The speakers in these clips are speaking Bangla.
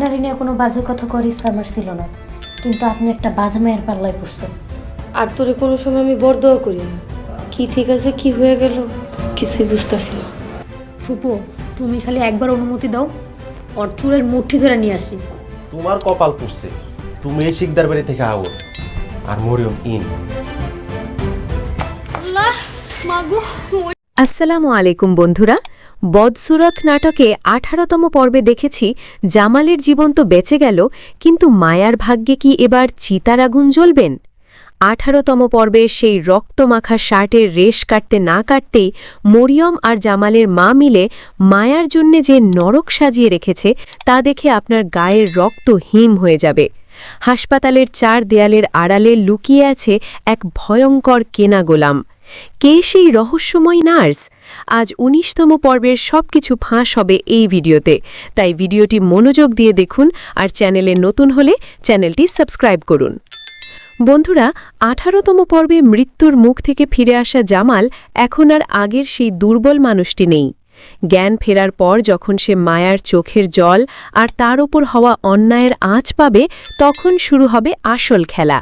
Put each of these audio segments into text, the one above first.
আপনার নিয়ে কোনো বাজে কথা করার ইচ্ছা আমার ছিল না, কিন্তু আপনি একটা বাজে মেয়ের পাল্লায় পড়ছেন। আর তোরে কোনো সময় আমি বরদোয়া করি না। কি ঠিক আছে কি হয়ে গেল কিছুই বুঝতেছি না। ফুপু, তুমি খালি একবার অনুমতি দাও, ওর চুলের মুঠি ধরে নিয়ে আসি। তোমার কপাল পুড়ছে, তুমি এই শিকদার বাড়ি থেকে আউট আর মরিয়ম ইন। আসসালামু আলাইকুম বন্ধুরা। বদসুরত নাটকে 18তম পর্বে দেখেছি জামালের জীবন তো বেঁচে গেল, কিন্তু মায়ার ভাগ্যে কি এবার চিতার আগুন জ্বলবেন? 18তম পর্বের সেই রক্তমাখা শার্টের রেশ কাটতে না কাটতেই মরিয়ম আর জামালের মা মিলে মায়ার জন্যে যে নরক সাজিয়ে রেখেছে তা দেখে আপনার গায়ের রক্ত হিম হয়ে যাবে। হাসপাতালের 4 দেয়ালের আড়ালে লুকিয়ে আছে এক ভয়ঙ্কর কেনা গোলাম। কে সেই রহস্যময় নার্স? আজ 19তম পর্বের সবকিছু ফাঁস হবে এই ভিডিওতে, তাই ভিডিওটি মনোযোগ দিয়ে দেখুন আর চ্যানেলে নতুন হলে চ্যানেলটি সাবস্ক্রাইব করুন। বন্ধুরা, 18তম পর্বে মৃত্যুর মুখ থেকে ফিরে আসা জামাল এখন আর আগের সেই দুর্বল মানুষটি নেই। জ্ঞান ফেরার পর যখন সে মায়ার চোখের জল আর তার ওপর হওয়া অন্যায়ের আঁচ পাবে, তখন শুরু হবে আসল খেলা।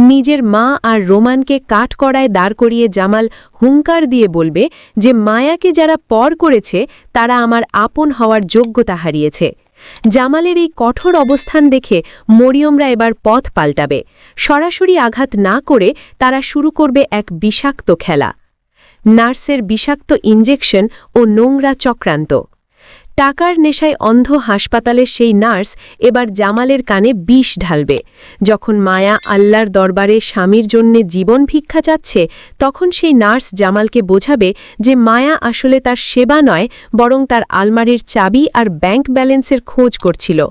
নিজের মা আর রোমানকে কাঠকড়ায় দাঁড় করিয়ে জামাল হুঙ্কার দিয়ে বলবে যে মায়াকে যারা পর করেছে তারা আমার আপন হওয়ার যোগ্যতা হারিয়েছে। জামালের এই কঠোর অবস্থান দেখে মরিয়মরা এবার পথ পাল্টাবে। সরাসরি আঘাত না করে তারা শুরু করবে এক বিষাক্ত খেলা। নার্সের বিষাক্ত ইনজেকশন ও নোংরা চক্রান্ত। টাকার নেশায় অন্ধ হাসপাতালের সেই নার্স এবার জামালের কানে বিষ ঢালবে। যখন মায়া আল্লাহর দরবারে স্বামীর জন্যে জীবন ভিক্ষা চাচ্ছে, তখন সেই নার্স জামালকে বোঝাবে যে মায়া আসলে তার সেবা নয়, বরং তার আলমারির চাবি আর ব্যাংক ব্যালেন্সের খোঁজ করছিল।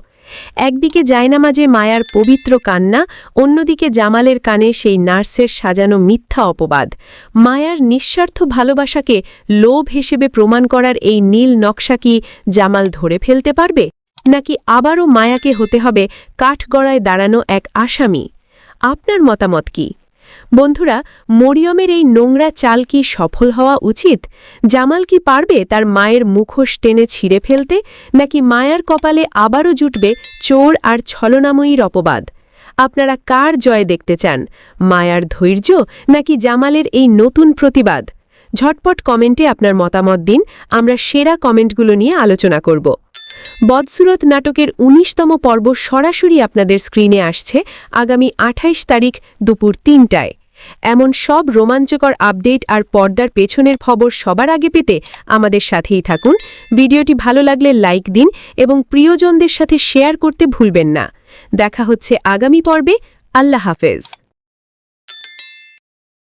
একদিকে জায়নামাজে মায়ার পবিত্র কান্না, অন্যদিকে জামালের কানে সেই নার্সের সাজানো মিথ্যা অপবাদ। মায়ার নিঃস্বার্থ ভালোবাসাকে লোভ হিসেবে প্রমাণ করার এই নীল নকশা কি জামাল ধরে ফেলতে পারবে, নাকি আবারও মায়াকে হতে হবে কাঠগড়ায় দাঁড়ানো এক আসামি? আপনার মতামত কি? বন্ধুরা, মরিয়মের এই নোংরা চাল কি সফল হওয়া উচিত? জামাল কি পারবে তার মায়ের মুখোশ টেনে ছিঁড়ে ফেলতে, নাকি মায়ার কপালে আবারও জুটবে চোর আর ছলনাময়ীর অপবাদ? আপনারা কার জয় দেখতে চান, মায়ার ধৈর্য নাকি জামালের এই নতুন প্রতিবাদ? ঝটপট কমেন্টে আপনার মতামত দিন, আমরা সেরা কমেন্টগুলো নিয়ে আলোচনা করব। বদসুরত নাটকের 19তম পর্ব সরাসরি আপনাদের স্ক্রিনে আসছে আগামী 28 তারিখ দুপুর 3টায়। এমন সব রোমাঞ্চকর আপডেট আর পর্দার পেছনের খবর সবার আগে পেতে আমাদের সাথেই থাকুন। ভিডিওটি ভালো লাগলে লাইক দিন এবং প্রিয়জনদের সাথে শেয়ার করতে ভুলবেন না। দেখা হচ্ছে আগামী পর্বে। আল্লাহ হাফেজ।